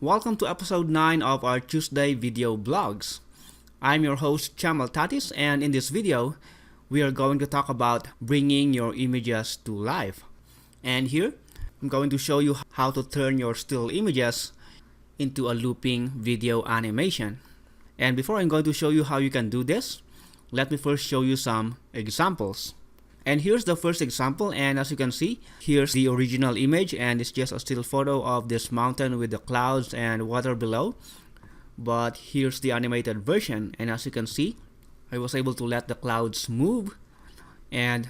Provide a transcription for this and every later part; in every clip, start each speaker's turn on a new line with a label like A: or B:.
A: Welcome to episode 9 of our Tuesday video blogs. I'm your host Chamal Tatis, and in this video, we are going to talk about bringing your images to life. And here, I'm going to show you how to turn your still images into a looping video animation. And before I'm going to show you how you can do this, let me first show you some examples. And here's the first example, and as you can see, here's the original image, and it's just a still photo of this mountain with the clouds and water below. But here's the animated version, and as you can see, I was able to let the clouds move, and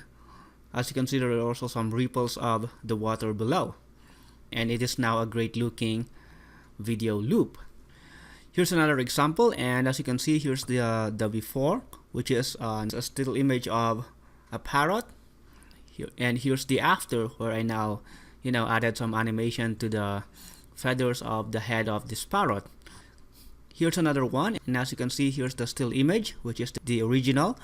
A: as you can see, there are also some ripples of the water below. And it is now a great looking video loop. Here's another example, and as you can see, here's the before, which is a still image of a parrot here, and here's the after, where I now added some animation to the feathers of the head of this parrot. Here's another one, and as you can see, here's the still image, which is the original,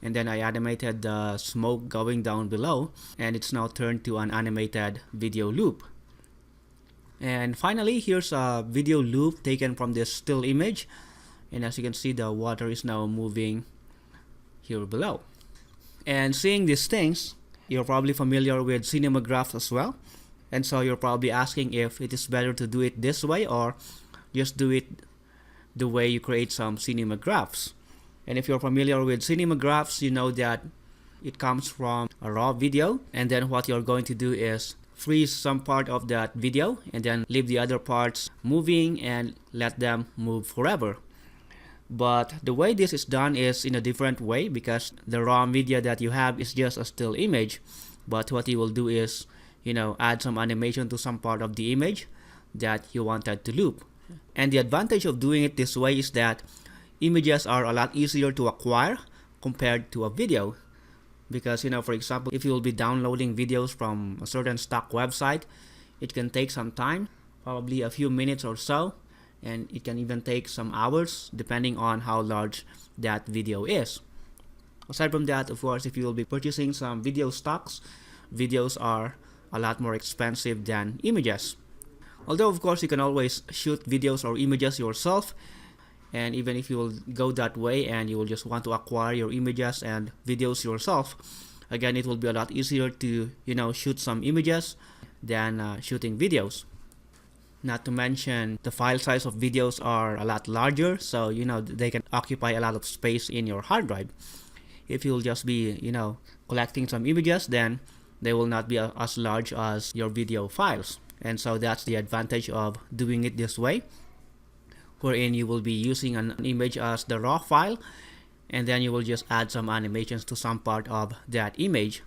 A: and then I animated the smoke going down below, and it's now turned to an animated video loop. And finally, here's a video loop taken from this still image, and as you can see, the water is now moving here below. And seeing these things, you're probably familiar with Cinemagraph as well, and so you're probably asking if it is better to do it this way or just do it the way you create some Cinemagraphs. And if you're familiar with Cinemagraphs, you know that it comes from a raw video, and then what you're going to do is freeze some part of that video and then leave the other parts moving and let them move forever. But the way this is done is in a different way, because the raw media that you have is just a still image. But what you will do is, add some animation to some part of the image that you wanted to loop. And the advantage of doing it this way is that images are a lot easier to acquire compared to a video. Because, for example, if you will be downloading videos from a certain stock website, it can take some time, probably a few minutes or so. And it can even take some hours depending on how large that video is. Aside from that, of course, if you will be purchasing some video stocks, videos are a lot more expensive than images. Although, of course, you can always shoot videos or images yourself. And even if you will go that way and you will just want to acquire your images and videos yourself, again, it will be a lot easier to, shoot some images than shooting videos. Not to mention, the file size of videos are a lot larger, so they can occupy a lot of space in your hard drive. If you'll just be collecting some images, then they will not be as large as your video files. And so that's the advantage of doing it this way, wherein you will be using an image as the raw file, and then you will just add some animations to some part of that image.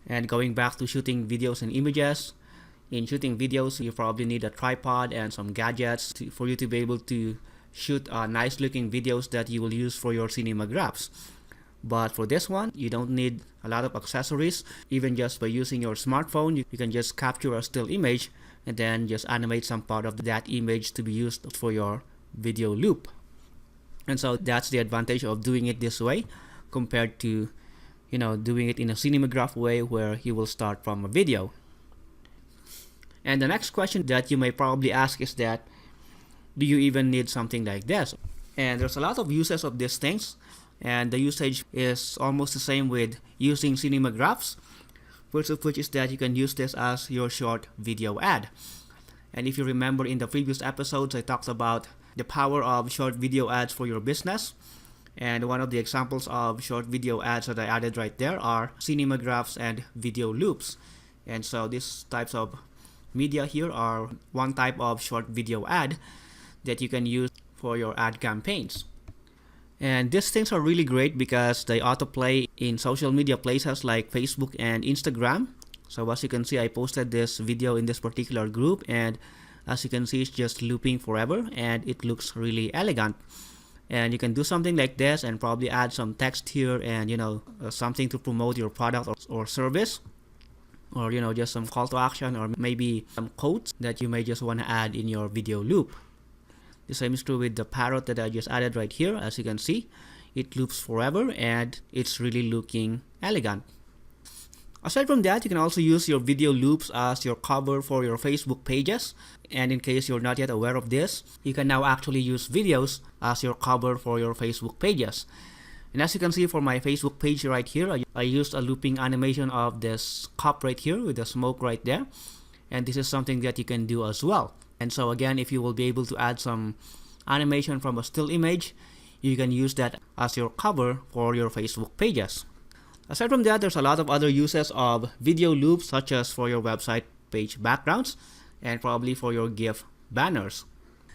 A: And going back to shooting videos and images, in shooting videos, you probably need a tripod and some gadgets for you to be able to shoot nice looking videos that you will use for your Cinemagraphs. But for this one, you don't need a lot of accessories. Even just by using your smartphone, you can just capture a still image and then just animate some part of that image to be used for your video loop. And so that's the advantage of doing it this way compared to doing it in a Cinemagraph way, where you will start from a video. And the next question that you may probably ask is that, do you even need something like this? And there's a lot of uses of these things, and the usage is almost the same with using Cinemagraphs. First of which is that you can use this as your short video ad. And if you remember, in the previous episodes, I talked about the power of short video ads for your business. And one of the examples of short video ads that I added right there are Cinemagraphs and video loops. And so these types of media here are one type of short video ad that you can use for your ad campaigns. And these things are really great because they autoplay in social media places like Facebook and Instagram. So as you can see, I posted this video in this particular group, and as you can see, it's just looping forever and it looks really elegant. And you can do something like this and probably add some text here and something to promote your product or service, or just some call to action, or maybe some quotes that you may just want to add in your video loop. The same is true with the parrot that I just added right here. As you can see, it loops forever and it's really looking elegant. Aside from that, you can also use your video loops as your cover for your Facebook pages. And in case you're not yet aware of this, you can now actually use videos as your cover for your Facebook pages. And as you can see for my Facebook page right here, I used a looping animation of this cup right here with the smoke right there. And this is something that you can do as well. And so again, if you will be able to add some animation from a still image, you can use that as your cover for your Facebook pages. Aside from that, there's a lot of other uses of video loops, such as for your website page backgrounds and probably for your GIF banners.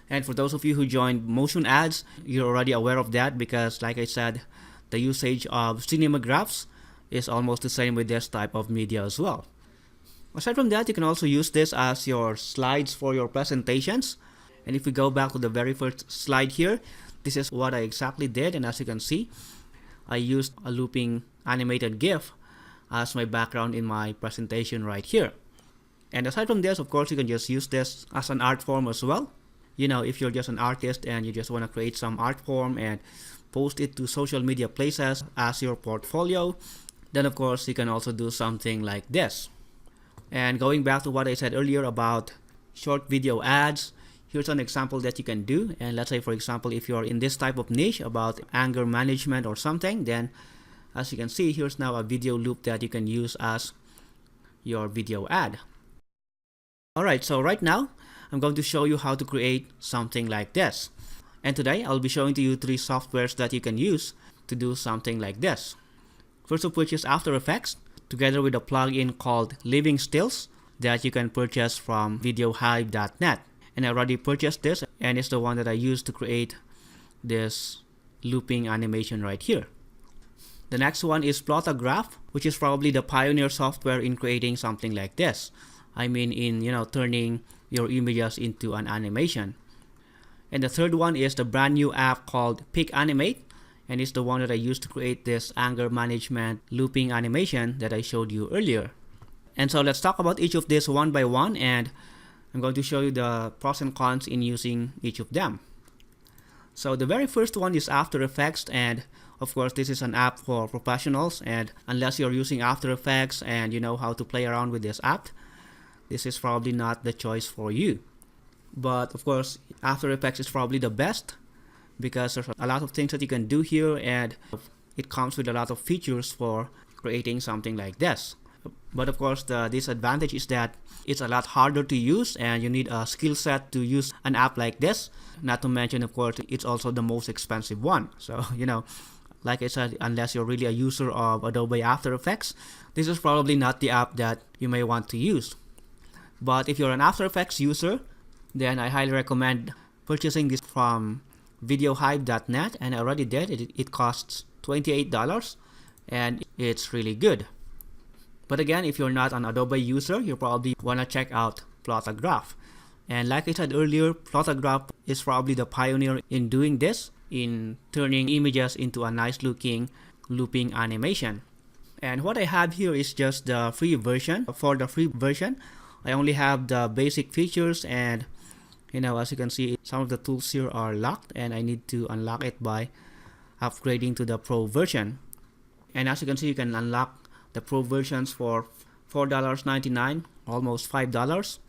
A: And for those of you who joined motion ads, you're already aware of that because, like I said, the usage of Cinemagraphs is almost the same with this type of media as well. Aside from that, you can also use this as your slides for your presentations. And if we go back to the very first slide here, this is what I exactly did. And as you can see, I used a looping animated GIF as my background in my presentation right here. And aside from this, of course, you can just use this as an art form as well. You know, if you're just an artist and you just want to create some art form and post it to social media places as your portfolio, then of course you can also do something like this. And going back to what I said earlier about short video ads, here's an example that you can do. And let's say, for example, if you're in this type of niche about anger management or something, then as you can see, here's now a video loop that you can use as your video ad. Alright, so right now, I'm going to show you how to create something like this. And today, I'll be showing to you 3 softwares that you can use to do something like this. First of which is After Effects, together with a plugin called Living Stills that you can purchase from videohive.net. And I already purchased this, and it's the one that I used to create this looping animation right here. The next one is Plotograph, which is probably the pioneer software in creating something like this. I mean, in turning your images into an animation. And the third one is the brand new app called PickAnimate, and it's the one that I used to create this anger management looping animation that I showed you earlier. And so let's talk about each of these one by one, and I'm going to show you the pros and cons in using each of them. So the very first one is After Effects, and of course this is an app for professionals, and unless you're using After Effects and you know how to play around with this app, this is probably not the choice for you. But of course, After Effects is probably the best because there's a lot of things that you can do here, and it comes with a lot of features for creating something like this. But of course, the disadvantage is that it's a lot harder to use and you need a skill set to use an app like this. Not to mention, of course, it's also the most expensive one. So, like I said, unless you're really a user of Adobe After Effects, this is probably not the app that you may want to use. But if you're an After Effects user, then I highly recommend purchasing this from videohive.net, and I already did. It costs $28 and it's really good. But again, if you're not an Adobe user, you probably want to check out Plotograph. And like I said earlier, Plotograph is probably the pioneer in doing this, in turning images into a nice looking looping animation. And what I have here is just the free version. For the free version, I only have the basic features, and as you can see, some of the tools here are locked and I need to unlock it by upgrading to the Pro version. And as you can see, you can unlock the Pro versions for $4.99, almost $5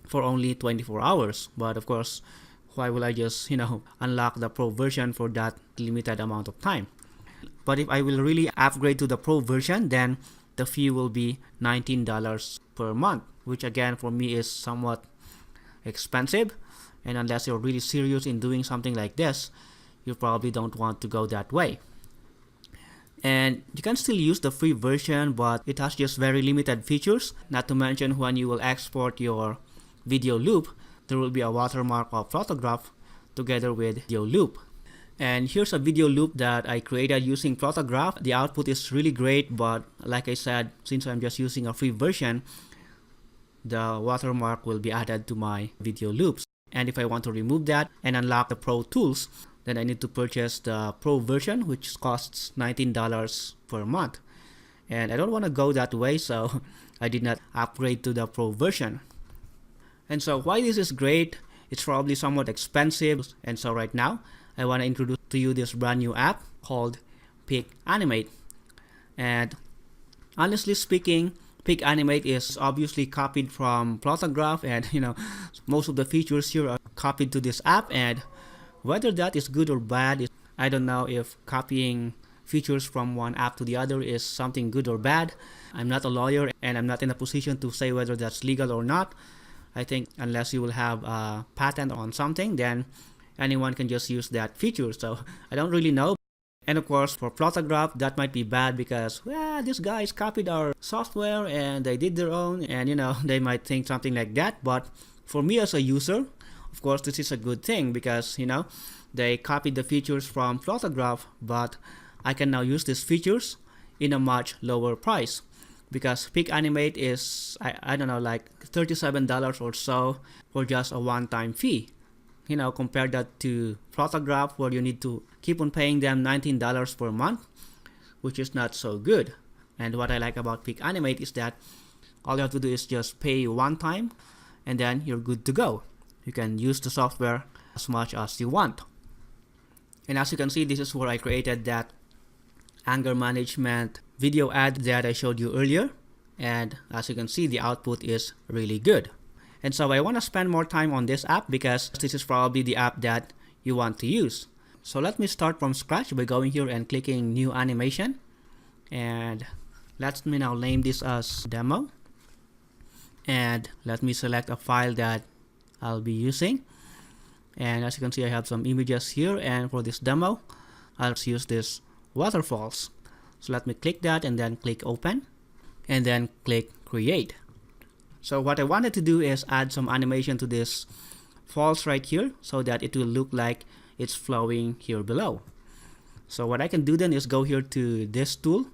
A: for only 24 hours. But of course, why will I just unlock the Pro version for that limited amount of time? But if I will really upgrade to the Pro version, then the fee will be $19 per month, which again for me is somewhat expensive. And unless you're really serious in doing something like this, you probably don't want to go that way. And you can still use the free version, but it has just very limited features. Not to mention, when you will export your video loop, there will be a watermark of Photograph together with video loop. And here's a video loop that I created using Photograph. The output is really great, but like I said, since I'm just using a free version, the watermark will be added to my video loops. And if I want to remove that and unlock the Pro tools, then I need to purchase the Pro version, which costs $19 per month. And I don't want to go that way, so I did not upgrade to the Pro version. And so why this is great, it's probably somewhat expensive. And so right now, I want to introduce to you this brand new app called PickAnimate. And honestly speaking, PickAnimate is obviously copied from Photograph, and most of the features here are copied to this app, and whether that is good or bad, I don't know if copying features from one app to the other is something good or bad. I'm not a lawyer and I'm not in a position to say whether that's legal or not. I think unless you will have a patent on something, then anyone can just use that feature. So I don't really know. And of course, for Photograph, that might be bad because, well, these guys copied our software and they did their own, and they might think something like that. But for me as a user, of course, this is a good thing because, they copied the features from Photograph, but I can now use these features in a much lower price because PickAnimate is, I don't know, like $37 or so for just a one-time fee. Compare that to Photograph where you need to keep on paying them $19 per month, which is not so good. And what I like about PickAnimate is that all you have to do is just pay one time and then you're good to go. You can use the software as much as you want. And as you can see, this is where I created that anger management video ad that I showed you earlier. And as you can see, the output is really good. And so I want to spend more time on this app because this is probably the app that you want to use. So let me start from scratch by going here and clicking new animation. And let me now name this as demo. And let me select a file that I'll be using. And as you can see, I have some images here, and for this demo I'll use this waterfalls. So let me click that and then click open and then click create. So what I wanted to do is add some animation to this falls right here so that it will look like it's flowing here below. So what I can do then is go here to this tool.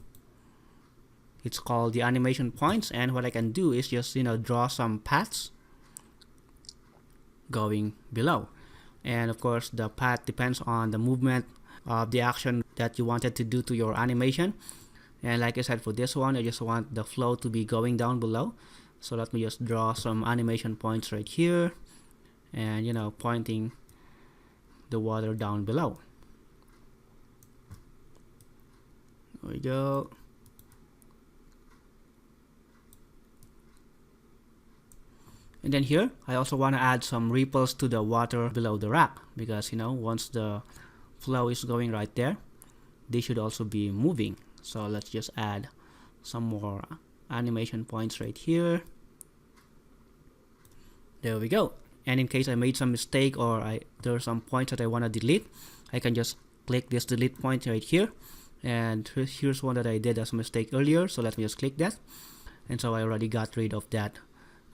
A: It's called the animation points, and what I can do is just draw some paths going below. And of course, the path depends on the movement of the action that you wanted to do to your animation. And like I said, for this one, I just want the flow to be going down below. So let me just draw some animation points right here and pointing the water down below. There we go. And then here, I also want to add some ripples to the water below the rock because, once the flow is going right there, they should also be moving. So let's just add some more animation points right here. There we go. And in case I made some mistake or there are some points that I want to delete, I can just click this delete point right here. And here's one that I did as a mistake earlier. So let me just click that. And so I already got rid of that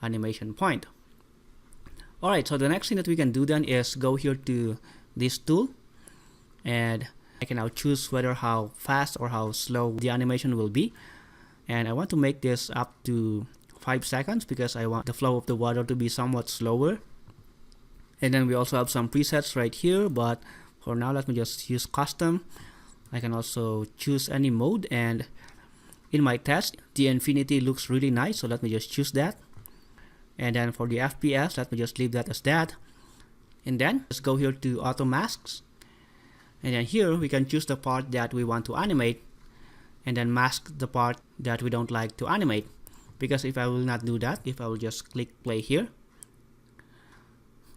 A: animation point. Alright, so the next thing that we can do then is go here to this tool, and I can now choose whether how fast or how slow the animation will be. And I want to make this up to 5 seconds because I want the flow of the water to be somewhat slower. And then we also have some presets right here, but for now let me just use custom. I can also choose any mode, and in my test the infinity looks really nice, so let me just choose that. And then for the FPS, let me just leave that as that. And then let's go here to auto masks, and then here we can choose the part that we want to animate and then mask the part that we don't like to animate. Because if I will not do that, if I will just click play here,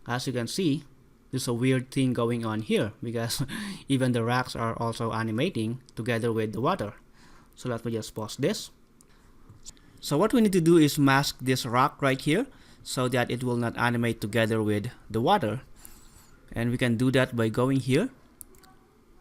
A: as you can see, there's a weird thing going on here because even the rocks are also animating together with the water. So let me just pause this. So what we need to do is mask this rock right here so that it will not animate together with the water. And we can do that by going here,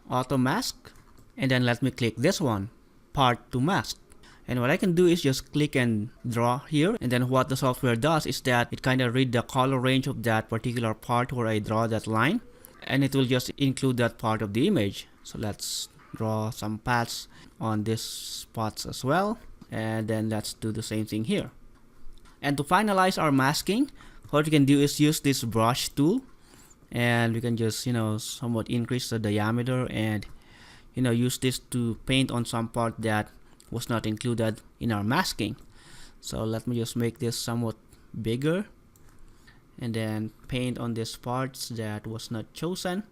A: auto mask, and then let me click this one, part to mask. And what I can do is just click and draw here, and then what the software does is that it kind of read the color range of that particular part where I draw that line, and it will just include that part of the image. So let's draw some paths on these spots as well, and then let's do the same thing here. And to finalize our masking, what we can do is use this brush tool, and we can just somewhat increase the diameter and use this to paint on some part that was not included in our masking. So let me just make this somewhat bigger and then paint on these parts that was not chosen.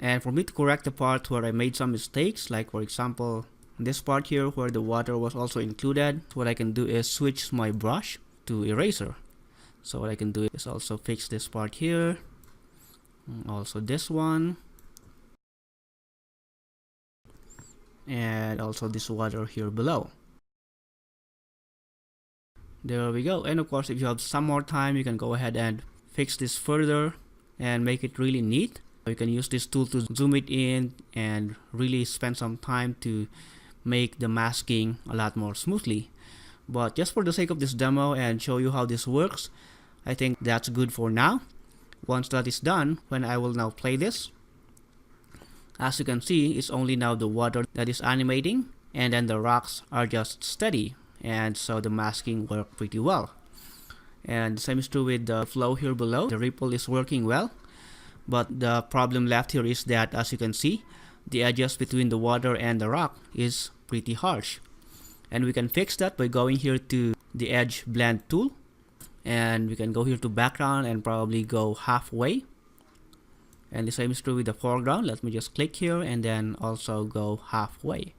A: And for me to correct the part where I made some mistakes, like for example this part here where the water was also included, what I can do is switch my brush to eraser. So what I can do is also fix this part here, also this one, and also this water here below. There we go. And of course, if you have some more time, you can go ahead and fix this further and make it really neat. You can use this tool to zoom it in and really spend some time to make the masking a lot more smoothly. But just for the sake of this demo and show you how this works, I think that's good for now. Once that is done, when I will now play this, as you can see, it's only now the water that is animating, and then the rocks are just steady, and so the masking worked pretty well. And the same is true with the flow here below. The ripple is working well, but the problem left here is that, as you can see, the edges between the water and the rock is pretty harsh. And we can fix that by going here to the edge blend tool, and we can go here to background and probably go halfway. And the same is true with the foreground. Let me just click here and then also go halfway.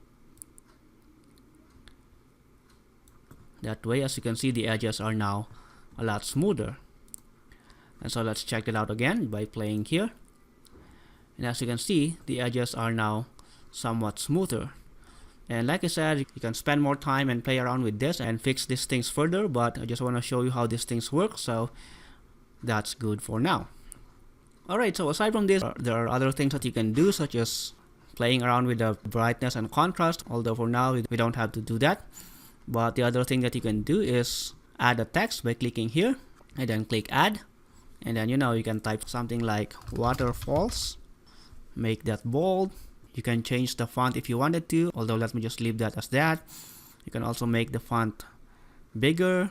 A: That way, as you can see, the edges are now a lot smoother. And so let's check it out again by playing here. And as you can see, the edges are now somewhat smoother. And like I said, you can spend more time and play around with this and fix these things further, but I just want to show you how these things work, so that's good for now. Alright, so aside from this, there are other things that you can do, such as playing around with the brightness and contrast, although for now we don't have to do that. But the other thing that you can do is add a text by clicking here and then click add, and then you can type something like waterfalls, make that bold. You can change the font if you wanted to, although let me just leave that as that. You can also make the font bigger,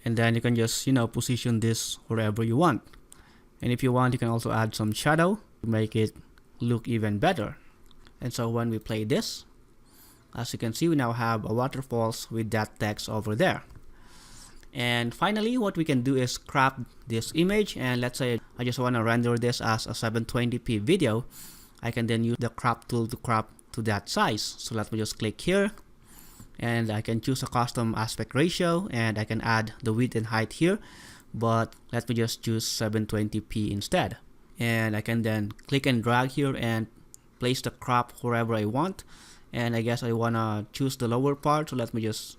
A: and then you can just position this wherever you want. And if you want, you can also add some shadow to make it look even better. And so when we play this, as you can see, we now have a waterfalls with that text over there. And finally, what we can do is crop this image, and let's say I just want to render this as a 720p video. I can then use the crop tool to crop to that size. So let me just click here, and I can choose a custom aspect ratio, and I can add the width and height here, but let me just choose 720p instead. And I can then click and drag here and place the crop wherever I want. And I guess I want to choose the lower part, so let me just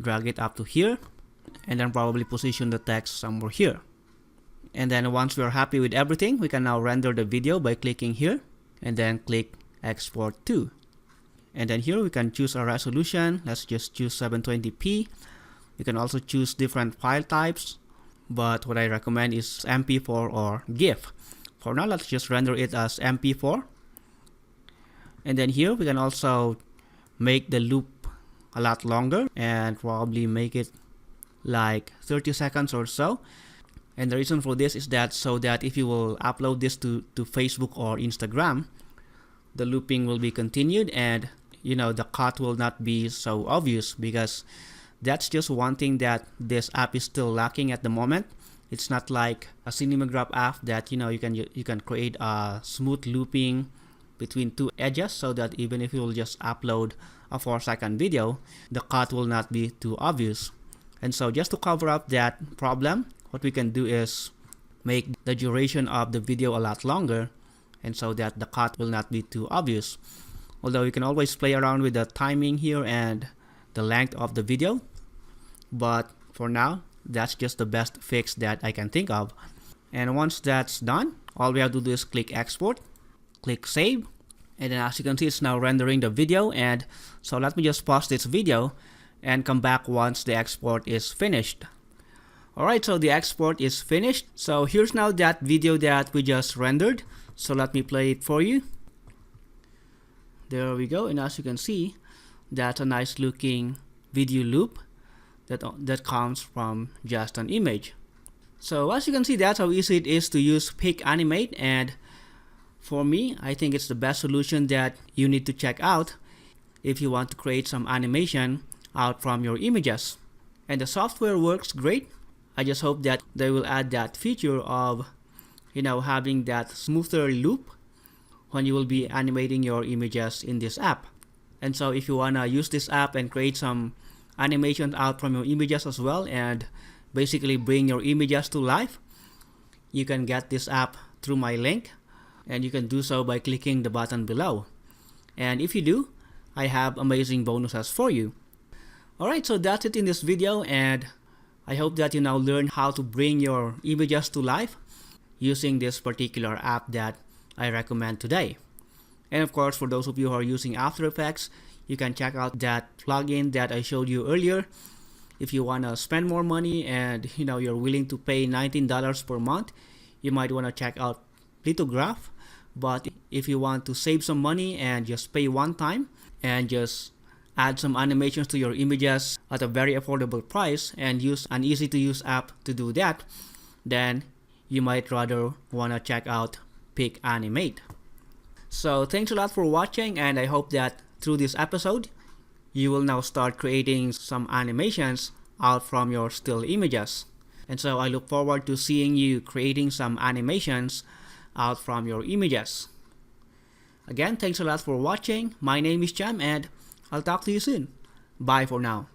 A: drag it up to here, and then probably position the text somewhere here. And then once we are happy with everything, we can now render the video by clicking here and then click export to. And then here we can choose a resolution. Let's just choose 720p. You can also choose different file types, but what I recommend is MP4 or GIF. For now, let's just render it as MP4. And then here we can also make the loop a lot longer and probably make it like 30 seconds or so. And the reason for this is that so that if you will upload this to Facebook or Instagram, the looping will be continued, and the cut will not be so obvious, because that's just one thing that this app is still lacking at the moment. It's not like a Cinemagraph app that you can create a smooth looping between two edges, so that even if you will just upload a 4-second video, the cut will not be too obvious. And so just to cover up that problem, what we can do is make the duration of the video a lot longer, and so that the cut will not be too obvious. Although you can always play around with the timing here and the length of the video, but for now, that's just the best fix that I can think of. And once that's done, all we have to do is click export, click save, and then as you can see, it's now rendering the video. And so let me just pause this video and come back once the export is finished. Alright, so the export is finished. So here's now that video that we just rendered. So let me play it for you. There we go, and as you can see, that's a nice looking video loop that comes from just an image. So as you can see, that's how easy it is to use PickAnimate, and for me, I think it's the best solution that you need to check out if you want to create some animation out from your images. And the software works great. I just hope that they will add that feature of having that smoother loop when you will be animating your images in this app. And so if you want to use this app and create some animations out from your images as well and basically bring your images to life, you can get this app through my link, and you can do so by clicking the button below. And if you do, I have amazing bonuses for you. Alright, so that's it in this video, and I hope that you now learn how to bring your images to life using this particular app that I recommend today. And of course, for those of you who are using After Effects, you can check out that plugin that I showed you earlier. If you want to spend more money and you're willing to pay $19 per month, you might want to check out Lithograph. But if you want to save some money and just pay one time and just add some animations to your images at a very affordable price and use an easy to use app to do that, then you might rather want to check out PickAnimate. So thanks a lot for watching, and I hope that through this episode you will now start creating some animations out from your still images. And so I look forward to seeing you creating some animations out from your images. Again, thanks a lot for watching. My name is Cham, and I'll talk to you soon. Bye for now.